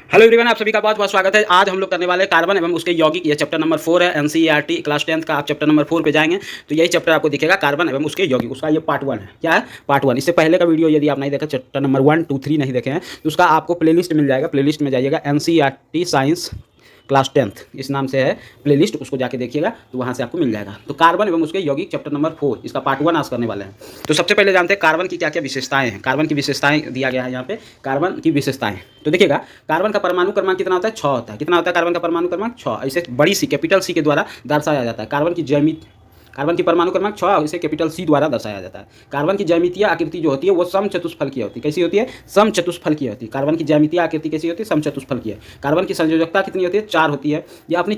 Hello everyone, आप सभी का बहुत बहुत स्वागत है। आज हम लोग करने वाले हैं कार्बन एवं उसके यौगिक। ये चैप्टर नंबर 4 है, एनसीईआरटी क्लास 10th का। आप चैप्टर नंबर 4 पे जाएंगे तो यही चैप्टर आपको दिखेगा, कार्बन एवं उसके यौगिक। उसका ये पार्ट 1 है। क्या है? पार्ट 1। इससे पहले का वीडियो यदि आप नहीं देखे, चैप्टर नंबर 1, 2, 3 नहीं देखे हैं तो उसका आपको प्लेलिस्ट मिल जाएगा। प्लेलिस्ट में जाइएगा, एनसीईआरटी साइंस क्लास 10th इस नाम से है प्लेलिस्ट, उसको जाके देखिएगा तो वहाँ से आपको मिल जाएगा। तो कार्बन एवं उसके यौगिक चैप्टर नंबर 4, इसका पार्ट 1 आज करने वाले हैं। तो सबसे पहले जानते हैं कार्बन की क्या क्या विशेषताएं हैं। कार्बन की विशेषताएं दिया गया है यहाँ पे, कार्बन की विशेषताएं। तो देखिएगा, कार्बन का परमाणु क्रमांक कितना होता है? 6 होता है। कितना होता है कार्बन का परमाणु क्रमांक? 6। इसे बड़ी सी, कैपिटल सी के द्वारा दर्शाया जाता है। कार्बन की परमाणु क्रमांक 6 और इसे कैपिटल सी द्वारा दर्शाया जाता है। कार्बन की ज्यामितीय आकृति जो होती है वो समचतुष्फलकीय होती है। कैसी होती है? समचतुष्फलकीय होती है। कार्बन की ज्यामितीय आकृति कैसी होती है? समचतुष्फलकीय। कार्बन की संयोजकता कितनी होती है? 4 होती है। यह अपनी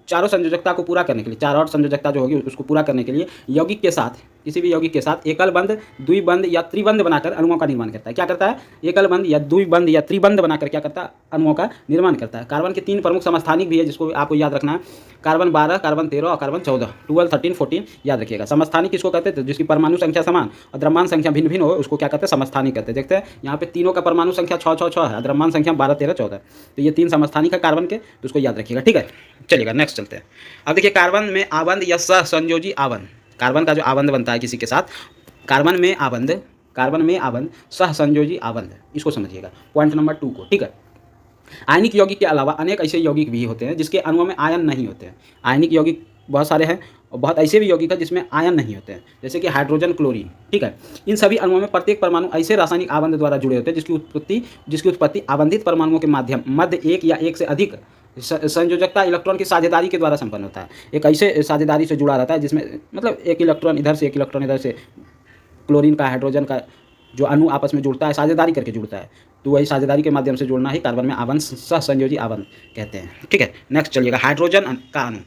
चारों संयोजकता को पूरा करने के लिए, 4 और संयोजकता जो होगी उसको पूरा करने के लिए यौगिक के साथ, किसी भी यौगिक के साथ एकल बंध, द्विबंध या त्रिबंध बनाकर अणुओं का निर्माण करता है। क्या करता है? एकल बंध या द्विबंध या त्रिबंध बनाकर क्या करता है? अणुओं का निर्माण करता है। कार्बन के 3 प्रमुख समस्थानिक भी है जिसको आपको याद रखना है। कार्बन 12, कार्बन 13 और कार्बन 14, 12, 13, 14 याद रखिएगा। समस्थानिक किसको कहते हैं? जिसकी परमाणु संख्या समान और द्रव्यमान संख्या भिन्न भिन्न हो उसको क्या कहते हैं? समस्थानिक कहते हैं। देखते हैं यहाँ पे तीनों का परमाणु संख्या 6, 6, 6 है, द्रव्यमान संख्या 12, 13, 14। तो ये 3 समस्थानिक है कार्बन के, तो उसको याद रखिएगा। ठीक है, चलिएगा नेक्स्ट चलते हैं। अब देखिए, कार्बन में आबंध या सहसंयोजी आबंध, कार्बन का जो आबंध बनता है किसी के साथ, कार्बन में आबंध सहसंयोजी आबंध, इसको समझिएगा पॉइंट नंबर 2 को। ठीक है, आयनिक यौगिक के अलावा अनेक ऐसे यौगिक भी होते हैं जिसके अणुओं में आयन नहीं होते हैं। आयनिक यौगिक बहुत सारे हैं और बहुत ऐसे भी यौगिक हैं जिसमें आयन नहीं होते हैं, जैसे कि हाइड्रोजन, क्लोरीन। ठीक है, इन सभी अणुओं में प्रत्येक परमाणु ऐसे रासायनिक आबंध द्वारा जुड़े होते हैं जिसकी उत्पत्ति आबंधित परमाणुओं के माध्यम मध्य एक या एक से अधिक संयोजकता इलेक्ट्रॉन की साझेदारी के द्वारा संपन्न होता है। एक ऐसे साझेदारी से जुड़ा रहता है जिसमें मतलब एक इलेक्ट्रॉन इधर से, एक इलेक्ट्रॉन इधर से, क्लोरीन का, हाइड्रोजन का जो अणु आपस में जुड़ता है, साझेदारी करके जुड़ता है, तो वही साझेदारी के माध्यम से जुड़ना ही कार्बन में आबंध, सहसंयोजी आबंध कहते हैं। ठीक है, नेक्स्ट चलिएगा, हाइड्रोजन का अणु।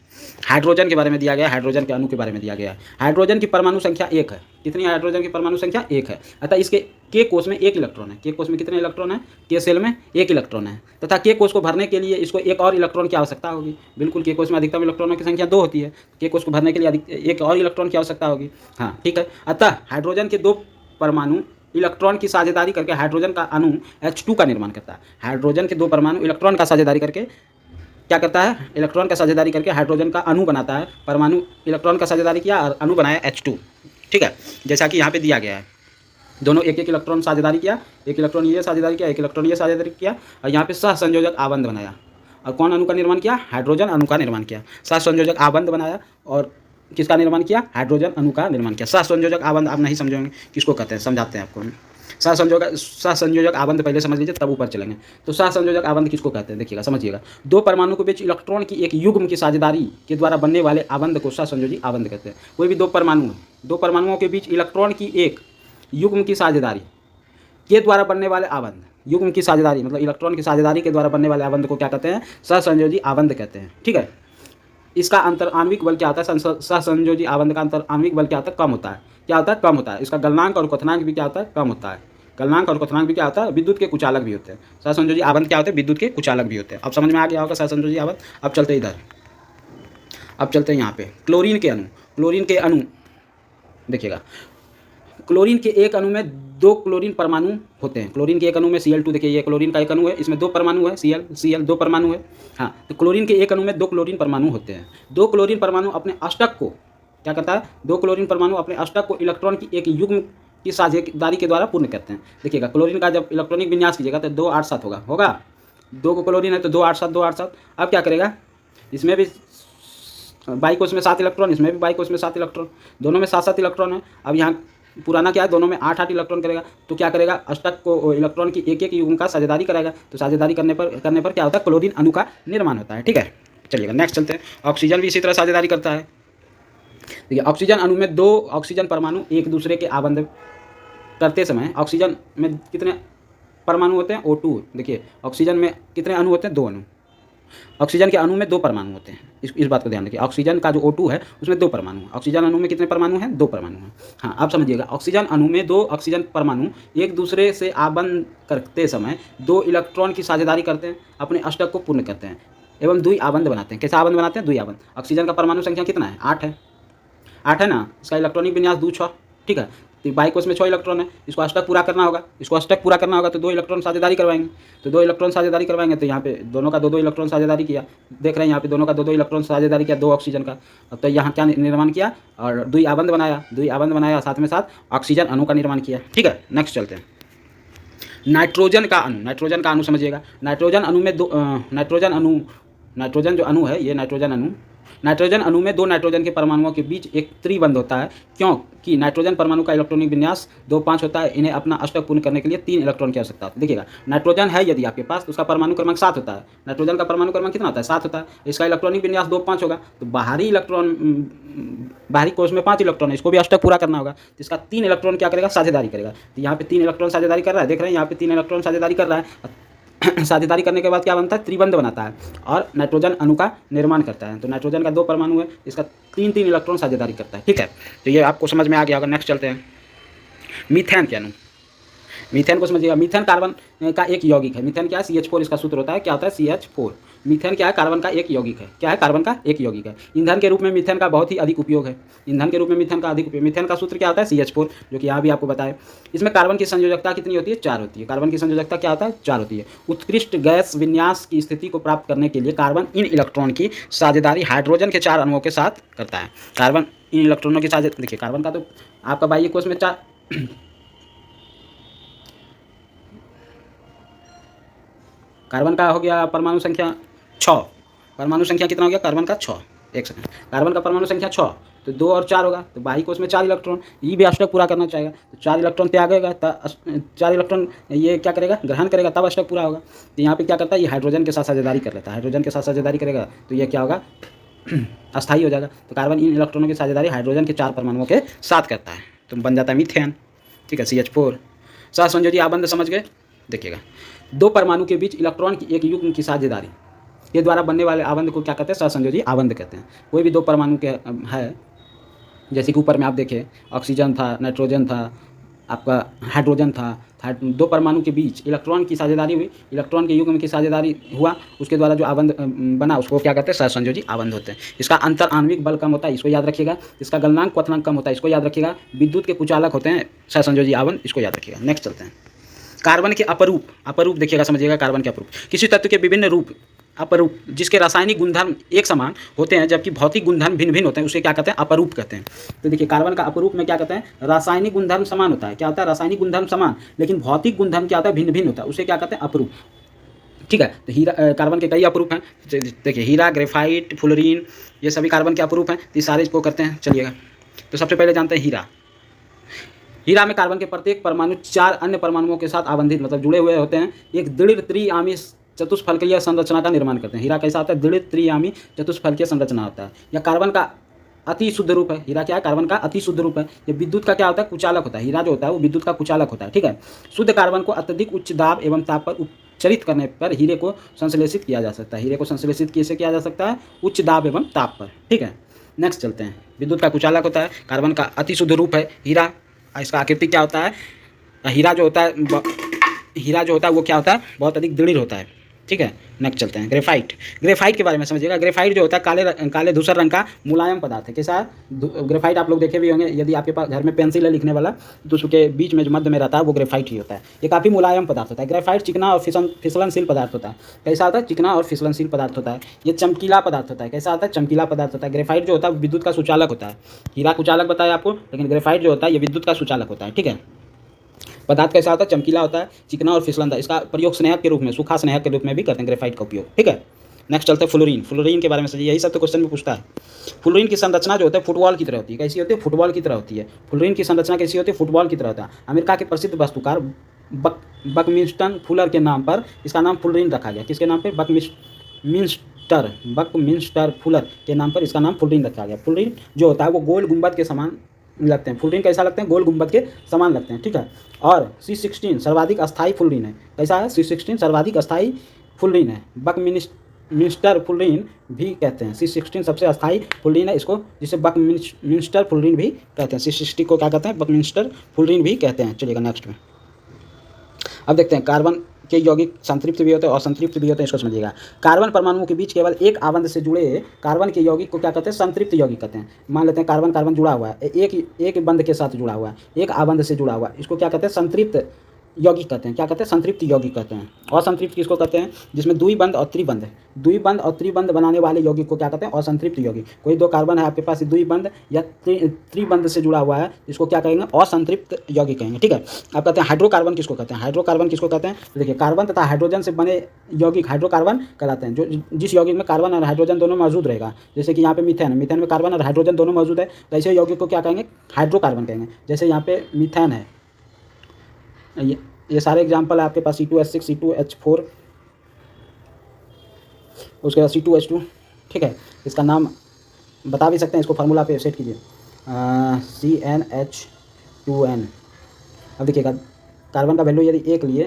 हाइड्रोजन के बारे में दिया गया, हाइड्रोजन के अणु के बारे में दिया गया। हाइड्रोजन की परमाणु संख्या 1 है। कितनी है हाइड्रोजन की परमाणु संख्या? 1 है। अतः इसके के कोष में 1 इलेक्ट्रॉन है। के कोष में कितने इलेक्ट्रॉन है? के सेल में 1 इलेक्ट्रॉन है, तथा के कोष को भरने के लिए इसको एक और इलेक्ट्रॉन की आवश्यकता होगी। बिल्कुल, के कोष में अधिकतम इलेक्ट्रॉनों की संख्या 2 होती है। के कोष को भरने के लिए एक और इलेक्ट्रॉन की आवश्यकता होगी। हाँ, ठीक है। अतः हाइड्रोजन के 2 परमाणु इलेक्ट्रॉन की साझेदारी करके हाइड्रोजन का अणु H2 का निर्माण करता है। हाइड्रोजन के 2 परमाणु इलेक्ट्रॉन का साझेदारी करके क्या करता है? इलेक्ट्रॉन का साझेदारी करके हाइड्रोजन का अणु बनाता है। परमाणु इलेक्ट्रॉन का साझेदारी किया और अणु बनाया H2। ठीक है, जैसा कि यहाँ पे दिया गया है, दोनों एक एक इलेक्ट्रॉन साझेदारी किया, एक इलेक्ट्रॉन ये साझेदारी किया, एक इलेक्ट्रॉन ये साझेदारी किया, और यहाँ पे सहसंयोजक आबंध बनाया। और कौन अणु का निर्माण किया? हाइड्रोजन अणु का निर्माण किया। सहसंयोजक आबंध बनाया और किसका निर्माण किया? हाइड्रोजन अणु का निर्माण किया। सहसंयोजक आबंध आप नहीं समझेंगे किसको कहते हैं, समझाते हैं आपको। सहसंयोजक आबंध पहले समझ लीजिए, तब ऊपर चलेंगे। तो सहसंयोजक आबंध किसको कहते हैं? देखिएगा, समझिएगा। 2 परमाणु के बीच इलेक्ट्रॉन की एक युग्म की साझेदारी के द्वारा बनने वाले आबंध को सहसंयोजी आबंध कहते हैं। कोई भी 2 परमाणु है, 2 परमाणुओं के बीच इलेक्ट्रॉन की एक युग्म की साझेदारी के द्वारा बनने वाले आबंध, युग्म की साझेदारी मतलब इलेक्ट्रॉन की साझेदारी के द्वारा बनने वाले आबंध को क्या कहते हैं? सहसंयोजी आबंध कहते हैं। ठीक है, इसका अंतर आणविक बल क्या होता है? सहसंयोजी आबंध का अंतर आणविक बल क्या होता है? कम होता है। क्या होता है? कम होता है। इसका गलनांक और क्वथनांक भी क्या होता है? कम होता है। गलनांक और क्वथनांक भी क्या होता है? विद्युत के कुचालक भी होते हैं। सहसंयोजी आबंध क्या होते हैं? विद्युत के कुचालक भी होते हैं। अब समझ में आ गया होगा सहसंयोजी आबंध। अब चलते इधर, अब चलते हैं यहाँ पे क्लोरीन के अणु। क्लोरीन के अणु देखिएगा, क्लोरीन के एक अणु में 2 क्लोरीन परमाणु होते हैं। क्लोरीन के एक अणु में Cl2, देखिए ये क्लोरीन का एक अणु है, इसमें 2 परमाणु है, Cl 2 परमाणु है। हाँ, तो क्लोरीन के एक अणु में 2 क्लोरीन परमाणु होते हैं। 2 क्लोरीन परमाणु अपने अष्टक को क्या करता है? 2 क्लोरीन परमाणु अपने अष्टक को इलेक्ट्रॉन की एक युग्म की साझेदारी के द्वारा पूर्ण करते हैं। देखिएगा, क्लोरीन का जब इलेक्ट्रॉनिक विन्यास कीजिएगा तो 2 8 7 होगा 2 को क्लोरीन है तो 2 8 7 2 8 7। अब क्या करेगा? इसमें भी बाई कोष में 7 इलेक्ट्रॉन, इसमें भी बाई कोष में 7 इलेक्ट्रॉन, दोनों में 7 7 इलेक्ट्रॉन है। अब यहाँ पुराना क्या है? दोनों में 8 8 इलेक्ट्रॉन करेगा, तो क्या करेगा? अष्टक को इलेक्ट्रॉन की एक एक युग्म का साझेदारी कराएगा। तो साझेदारी करने पर क्या होता है? क्लोरीन अणु का निर्माण होता है। ठीक है, चलिएगा नेक्स्ट चलते हैं। ऑक्सीजन भी इसी तरह साझेदारी करता है। देखिए, ऑक्सीजन अणु में 2 ऑक्सीजन परमाणु एक दूसरे के आबंध करते समय ऑक्सीजन में कितने परमाणु होते हैं? O2। देखिए, ऑक्सीजन में कितने अणु होते हैं? 2 अणु। ऑक्सीजन के अणु में 2 परमाणु होते हैं। इस बात को ध्यान रखिए। ऑक्सीजन का जो O2 है उसमें 2 परमाणु हैं। ऑक्सीजन अणु में कितने परमाणु हैं? 2 परमाणु हैं। हाँ, आप समझिएगा, ऑक्सीजन अणु में 2 ऑक्सीजन परमाणु एक दूसरे से आबंध करते समय 2 इलेक्ट्रॉन की साझेदारी करते हैं, अपने अष्टक को पूर्ण करते हैं एवं द्वि आबंध बनाते हैं। कैसा आबंध बनाते हैं? द्वि आबंध। ऑक्सीजन का परमाणु संख्या कितना है? 8 है। 8 है ना। इसका इलेक्ट्रॉनिक विन्यास 2 6। ठीक है, तो बाई कोष में 6 इलेक्ट्रॉन है, इसको अष्टक पूरा करना होगा, इसको अष्टक पूरा करना होगा तो 2 इलेक्ट्रॉन साझेदारी करवाएंगे। तो 2 इलेक्ट्रॉन साझेदारी करवाएंगे तो यहाँ पे दोनों का 2-2 इलेक्ट्रॉन साझेदारी किया, देख रहे हैं यहाँ पे दोनों का 2-2 इलेक्ट्रॉन साझेदारी किया 2 ऑक्सीजन का। तो यहाँ क्या निर्माण किया और द्विआबंध बनाया, साथ में साथ ऑक्सीजन अणु का निर्माण किया। ठीक है, नेक्स्ट चलते हैं। नाइट्रोजन का अणु समझिएगा। नाइट्रोजन जो अणु है, ये नाइट्रोजन अणु में 2 नाइट्रोजन के परमाणुओं के बीच एक त्रिबंध होता है, क्योंकि नाइट्रोजन परमाणु का इलेक्ट्रॉनिक विन्यास 2-5 होता है। इन्हें अपना अष्टक पूर्ण करने के लिए 3 इलेक्ट्रॉन की आवश्यकता होती है। देखिएगा, नाइट्रोजन है यदि आपके पास तो उसका परमाणु क्रमांक 7 होता है। नाइट्रोजन का परमाणु क्रमांक कितना होता है? 7 होता है। इसका इलेक्ट्रॉनिक विन्यास 2-5 होगा, तो बाहरी कोष में 5 इलेक्ट्रॉन है, इसको भी अष्टक पूरा करना होगा। तो इसका 3 इलेक्ट्रॉन क्या करेगा? साझेदारी करेगा। तो यहाँ पे 3 इलेक्ट्रॉन साझेदारी कर रहा है, देख रहे हैं यहाँ पे 3 इलेक्ट्रॉन साझेदारी कर रहा है। साझेदारी करने के बाद क्या बनता है? त्रिबंध बनाता है और नाइट्रोजन अणु का निर्माण करता है। तो नाइट्रोजन का 2 परमाणु है, इसका 3-3 इलेक्ट्रॉन साझेदारी करता है। ठीक है, तो ये आपको समझ में आ गया होगा। नेक्स्ट चलते हैं। मीथेन के अणु। मीथेन को समझिएगा। मीथेन कार्बन का एक यौगिक है। मीथेन क्या है? CH4 इसका सूत्र होता है। क्या होता है? CH4। मीथेन क्या है? कार्बन का एक यौगिक है। क्या है? कार्बन का एक यौगिक है। ईंधन के रूप में मीथेन का बहुत ही अधिक उपयोग है। मीथेन का सूत्र क्या होता है? CH4, जो कि यहाँ भी आपको बताया। इसमें कार्बन की संयोजकता कितनी होती है? 4 होती है। कार्बन की संयोजकता क्या होता है? 4 होती है। उत्कृष्ट गैस विन्यास की स्थिति को प्राप्त करने के लिए कार्बन इन इलेक्ट्रॉन की साझेदारी हाइड्रोजन के 4 अणुओं के साथ करता है। कार्बन इन इलेक्ट्रॉनों की साझेदारी, देखिए कार्बन का तो आपका बाह्य कोष में 4, कार्बन का हो गया परमाणु संख्या 6। परमाणु संख्या कितना हो गया? कार्बन का 6। एक सेकंड, कार्बन का परमाणु संख्या 6, तो 2 और 4 होगा, तो बाह्य कोष में 4 इलेक्ट्रॉन, ये भी अष्टक पूरा करना चाहेगा। तो 4 इलेक्ट्रॉन त्यागेगा, 4 इलेक्ट्रॉन ये क्या करेगा? ग्रहण करेगा, तब अष्टक पूरा होगा। तो यहाँ पे क्या करता है? ये हाइड्रोजन के साथ साझेदारी कर लेता है। हाइड्रोजन के साथ साझेदारी करेगा तो ये क्या होगा? अस्थायी हो जाएगा। तो कार्बन इन इलेक्ट्रॉनों की साझेदारी हाइड्रोजन के 4 परमाणुओं के साथ करता है, तो बन जाता है मीथेन। ठीक है, CH4। सहसंयोजी आबंध समझ गए? देखिएगा, 2 परमाणु के बीच इलेक्ट्रॉन की एक युग्म की साझेदारी के द्वारा बनने वाले आबंध को क्या कहते हैं? सहसंयोजी आबंध कहते हैं। कोई भी 2 परमाणु के है, जैसे कि ऊपर में आप देखें, ऑक्सीजन था, नाइट्रोजन था, आपका हाइड्रोजन था, 2 परमाणु के बीच इलेक्ट्रॉन की साझेदारी हुई, इलेक्ट्रॉन के युग्म की साझेदारी हुआ, उसके द्वारा जो आबंध बना उसको क्या कहते हैं? सहसंयोजी आबंध होते हैं। इसका अंतर आणविक बल कम होता है, इसको याद रखिएगा। इसका गलनांक क्वथनांक कम होता है, इसको याद रखिएगा। विद्युत के कुचालक होते हैं सहसंयोजी आबंध, इसको याद रखिएगा। नेक्स्ट चलते हैं। कार्बन के अपरूप देखिएगा, समझिएगा। कार्बन के अपरूप, किसी तत्व के विभिन्न रूप अपरूप जिसके रासायनिक गुणधर्म एक समान होते हैं जबकि भौतिक गुणधर्म भिन्न भिन्न होते हैं, उसे क्या कहते हैं? अपरूप कहते हैं। तो देखिए, कार्बन का अपरूप में क्या कहते हैं? रासायनिक गुणधर्म समान होता है। क्या होता है? रासायनिक गुणधर्म समान, लेकिन भौतिक गुणधर्म क्या होता है? भिन्न भिन्न होता है, उसे क्या कहते हैं? अपरूप। ठीक है, तो हीरा, कार्बन के कई अपरूप हैं। देखिए, हीरा, ग्रेफाइट, फ्लोरीन, ये सभी कार्बन के अपरूप हैं। तो सारे इसको करते हैं, चलिएगा। तो सबसे पहले जानते हैं हीरा। हीरा में कार्बन के प्रत्येक परमाणु 4 अन्य परमाणुओं के साथ आबंधित, मतलब जुड़े हुए होते हैं, एक दृढ़ त्रिआमी चतुष्फलकीय संरचना का निर्माण करते हैं। हीरा कैसा होता है? दृढ़ त्रिआमी चतुष्फलकीय संरचना होता है। या कार्बन का अति शुद्ध रूप है। हीरा क्या है? कार्बन का अति शुद्ध रूप है। ये विद्युत का क्या होता है? कुचालक होता है। हीरा जो होता है वो विद्युत का कुचालक होता है। ठीक है, शुद्ध कार्बन को अत्यधिक उच्च दाब एवं ताप पर उपचरित करने पर हीरे को संश्लेषित किया जा सकता है। हीरे को संश्लेषित कैसे किया जा सकता है? उच्च दाब एवं ताप पर। ठीक है, नेक्स्ट चलते हैं। विद्युत का कुचालक होता है, कार्बन का अति शुद्ध रूप है हीरा। इसका आकृति क्या होता है? हीरा जो होता है वो क्या होता है? बहुत अधिक दृढ़ होता है। ठीक है, नेक्स्ट चलते हैं। ग्रेफाइट के बारे में समझिएगा। ग्रेफाइट जो होता है काले धूसर रंग का मुलायम पदार्थ है। कैसा है? ग्रेफाइट आप लोग देखे भी होंगे, यदि आपके पास घर में पेंसिल है लिखने वाला तो उसके बीच में जो मध्य में रहता है वो ग्रेफाइट ही होता है। ये काफ़ी मुलायम पदार्थ होता है। ग्रेफाइट चिकना और फिसलनशील पदार्थ होता है। कैसा होता है? चिकना और फिसलनशील पदार्थ होता है। ये चमकीला पदार्थ होता है। कैसा होता है? चमकीला पदार्थ होता है। ग्रेफाइट जो होता है विद्युत का सुचालक होता है। हीरा कुचालक बताया आपको, लेकिन ग्रेफाइट जो होता है ये विद्युत का सुचालक होता है। ठीक है, पदार्थ कैसा होता है? चमकीला होता है, चिकना और फिसलनदार। इसका प्रयोग स्नेहक के रूप में, सूखा स्नेहक के रूप में भी करते हैं ग्रेफाइट का उपयोग। ठीक है, नेक्स्ट चलते हैं फ्लोरीन। फ्लोरीन के बारे में समझिए, यही सब तो क्वेश्चन में पूछता है। फ्लोरीन की संरचना जो होता है फुटबॉल की तरह होती है। कैसी होती है? फुटबॉल की तरह होती है। फ्लोरीन की संरचना कैसी होती है? फुटबॉल की तरह होता है। अमेरिका के प्रसिद्ध वास्तुकार बकमिंस्टन फुलर के नाम पर इसका नाम फ्लोरीन रखा गया। किसके नाम पर? बकमिंस्टर फुलर के नाम पर इसका नाम फ्लोरीन रखा गया। फ्लोरीन जो होता है वो गोल गुंबद के समान लगते हैं। फ्लोरीन कैसा लगते हैं? गोल गुंबद के समान लगते हैं। ठीक है, और C16 सर्वाधिक अस्थायी फ्लोरीन है। कैसा है? C16 सर्वाधिक अस्थायी फ्लोरीन है। बकमिंस्टर फ्लोरीन भी कहते हैं। C16 सबसे अस्थायी फ्लोरीन है, इसको जिसे बकमिंस्टर फ्लोरीन भी कहते हैं। C60 को क्या कहते हैं? बकमिंस्टर फ्लोरीन भी कहते हैं। चलिएगा नेक्स्ट में अब देखते हैं। कार्बन के यौगिक संतृप्त भी होते हैं और असंतृप्त भी होते हैं, इसको समझिएगा। कार्बन परमाणुओं के बीच केवल एक आबंध से जुड़े कार्बन के यौगिक को क्या कहते हैं? संतृप्त यौगिक कहते हैं। मान लेते हैं कार्बन कार्बन जुड़ा हुआ है, एक बंध के साथ जुड़ा हुआ है, एक आबंध से जुड़ा हुआ है, इसको क्या कहते हैं? संतृप्त यौगिक कहते हैं। क्या कहते हैं? संतृप्त यौगिक कहते हैं। असंतृप्त किसको कहते हैं? जिसमें द्विबंध और त्रिबंध है। द्विबंध और त्रिबंध बनाने वाले यौगिक को क्या कहते हैं? असंतृप्त यौगिक। कोई दो कार्बन है आपके पास, द्विबंध या त्रिबंध से जुड़ा हुआ है, इसको क्या कहेंगे? असंतृप्त यौगिक कहेंगे, ठीक है। अब कहते हैं हाइड्रोकार्बन किसको कहते हैं? हाइड्रोकार्बन किसको कहते हैं? देखिए, कार्बन तथा हाइड्रोजन से बने यौगिक हाइड्रोकार्बन कहलाते हैं। जो जिस यौगिक में कार्बन और हाइड्रोजन दोनों मौजूद रहेगा, जैसे कि यहाँ पे मीथेन है, मीथेन में कार्बन और हाइड्रोजन दोनों मौजूद है, तो ऐसे यौगिक को क्या कहेंगे? हाइड्रोकार्बन कहेंगे। जैसे यहाँ पे मीथेन है, ये सारे एग्जाम्पल है आपके पास, C2H6, C2H4, उसके बाद C2H2, ठीक है। इसका नाम बता भी सकते हैं, इसको फार्मूला पे सेट कीजिए, CnH2n। अब देखिएगा, कार्बन का वैल्यू यदि 1 लिए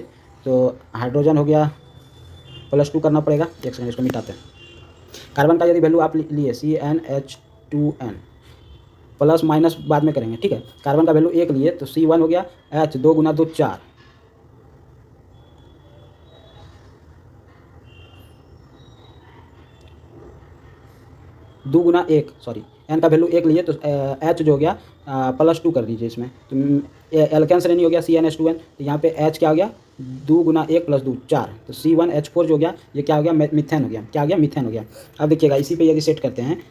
तो हाइड्रोजन हो गया +2 करना पड़ेगा। एक सेकंड, इसको मिटाते हैं। कार्बन का यदि वैल्यू आप लिए CnH2n, प्लस माइनस बाद में करेंगे, ठीक है। कार्बन का वैल्यू 1 लिए तो C1 हो गया, H 2 × 2 4, 2 × 1 सॉरी, एन का वैल्यू 1 लिए तो H जो हो गया +2 कर दीजिए इसमें, तो एल्केन श्रेणी हो गया CnH2n, तो यहाँ पे H क्या हो गया? 2 × 1 + 2 4, तो C1H4 जो हो गया, ये क्या हो गया? मीथेन हो गया। क्या हो गया? मीथेन हो गया। अब देखिएगा, इसी पे यदि सेट करते हैं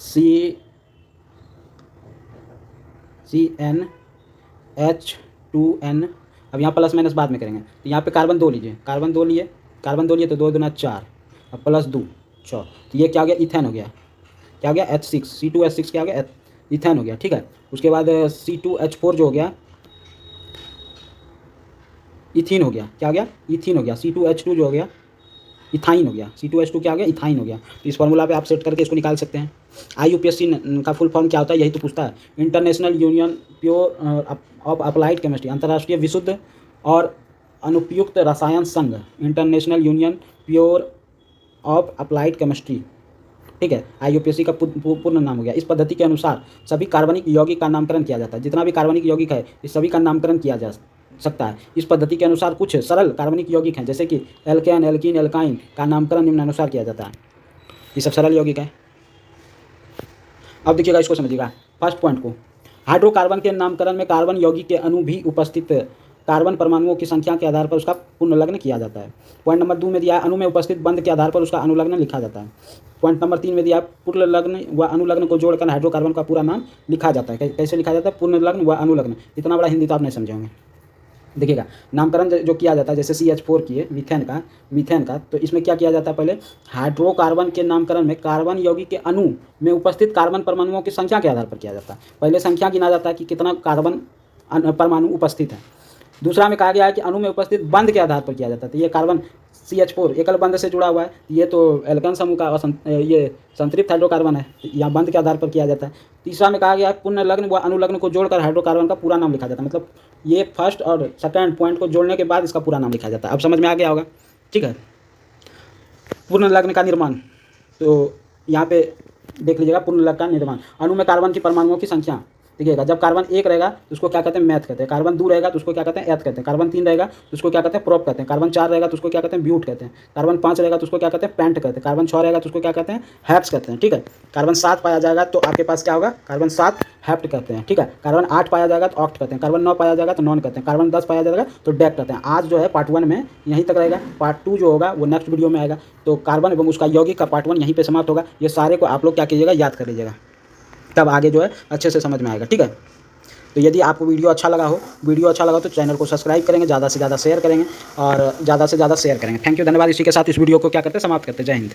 CnH2n, अब यहाँ प्लस माइनस बाद में करेंगे, तो यहाँ पे कार्बन 2 लीजिए, कार्बन 2 लिए तो 2 × 4 अब +2 6, तो ये क्या हो गया? इथेन हो गया। क्या हो गया? H6, C2H6 क्या हो गया? इथेन हो गया, ठीक है। उसके बाद C2H4 जो हो गया, इथीन हो गया। क्या हो गया? इथीन हो गया। C2H2 जो हो गया, इथाइन हो गया। C2H2 क्या हो गया? इथाइन हो गया। तो इस फार्मूला पे आप सेट करके इसको निकाल सकते हैं। IUPAC का फुल फॉर्म क्या होता है, यही तो पूछता है। International union pure of applied chemistry, अंतर्राष्ट्रीय विशुद्ध और अनुपयुक्त रसायन संघ, international union pure of applied chemistry, ठीक है। IUPAC का पूर्ण नाम हो गया। इस पद्धति के अनुसार सभी कार्बनिक यौगिक का नामकरण किया जाता है। जितना भी कार्बनिक यौगिक है, इस सभी का नामकरण किया जा सकता है। इस पद्धति के अनुसार कुछ सरल कार्बनिक यौगिक हैं, जैसे कि एल्केन, एल्कीन, एल्काइन का नामकरण निम्नानुसार किया जाता है। ये सब सरल यौगिक है। अब देखिएगा, इसको समझिएगा फर्स्ट पॉइंट को। हाइड्रोकार्बन के नामकरण में कार्बन यौगिक के अणु भी उपस्थित कार्बन परमाणुओं की संख्या के आधार पर उसका पुनर्लग्न किया जाता है। पॉइंट नंबर 2 में दिया, अणु में उपस्थित बंध के आधार पर उसका अनुलग्न लिखा जाता है। पॉइंट नंबर 3 में दिया, पुनर्लग्न व अनुलग्न को जोड़कर हाइड्रोकार्बन का पूरा नाम लिखा जाता है। कैसे लिखा जाता है? पुनर्लग्न व अनुलग्न। इतना बड़ा हिंदी तो आप नहीं समझे होंगे। देखिएगा, नामकरण जो किया जाता है, जैसे CH4 किए मीथेन का, तो इसमें क्या किया जाता है? पहले हाइड्रोकार्बन के नामकरण में कार्बन यौगिक के अणु में उपस्थित कार्बन परमाणुओं की संख्या के आधार पर किया जाता है। पहले संख्या गिना जाता है कि कितना कार्बन परमाणु उपस्थित है। दूसरा में कहा गया है कि अणु में उपस्थित बंध के आधार पर किया जाता है। तो ये कार्बन CH4 एकल बंध से जुड़ा हुआ है, ये तो एल्केन समूह का ये संतृप्त हाइड्रोकार्बन है, यहाँ बंध के आधार पर किया जाता है। तीसरा में कहा गया है पुनर्लग्न व अनुलग्न को जोड़कर हाइड्रोकार्बन का पूरा नाम लिखा जाता है। मतलब ये फर्स्ट और सेकंड पॉइंट को जोड़ने के बाद इसका पूरा नाम लिखा जाता है। अब समझ में आ गया होगा, ठीक है। पुनर्लग्न का निर्माण, तो यहाँ पे देख लीजिएगा, पुनर्लग्न का निर्माण, अणु में कार्बन की परमाणुओं की संख्या। देखिएगा, जब कार्बन 1 रहेगा तो उसको क्या कहते हैं? मैथ कहते हैं। कार्बन 2 रहेगा तो उसको क्या कहते हैं? एथ कहते हैं। कार्बन 3 रहेगा तो उसको क्या कहते हैं? प्रोप कहते हैं। कार्बन 4 रहेगा तो उसको क्या कहते हैं? ब्यूट कहते हैं। कार्बन 5 रहेगा तो उसको क्या कहते हैं? पेंट कहते हैं। कार्बन 6 रहेगा तो उसको क्या कहते हैं? हेप्स कहते हैं, ठीक है। कार्बन 7 पाया जाएगा तो आपके पास क्या होगा? कार्बन 7 हेप्ट कहते हैं, ठीक है। कार्बन 8 पाया जाएगा तो ऑक्ट कहते हैं। कार्बन 9 पाया जाएगा तो नॉन कहते हैं। कार्बन 10 पाया जाएगा तो डेक कहते हैं। आज जो है पार्ट 1 में यहीं तक रहेगा। पार्ट 2 जो होगा वो नेक्स्ट वीडियो में आएगा। तो कार्बन एवं उसका यौगिक का पार्ट 1 यहीं पे समाप्त होगा। ये सारे को आप लोग क्या कीजिएगा? याद कर लीजिएगा, तब आगे जो है अच्छे से समझ में आएगा, ठीक है। तो यदि आपको वीडियो अच्छा लगा हो तो चैनल को सब्सक्राइब करेंगे, ज़्यादा से ज़्यादा शेयर करेंगे और ज़्यादा से ज़्यादा शेयर करेंगे। थैंक यू, धन्यवाद। इसी के साथ इस वीडियो को क्या करते हैं? समाप्त करते हैं। जय हिंद।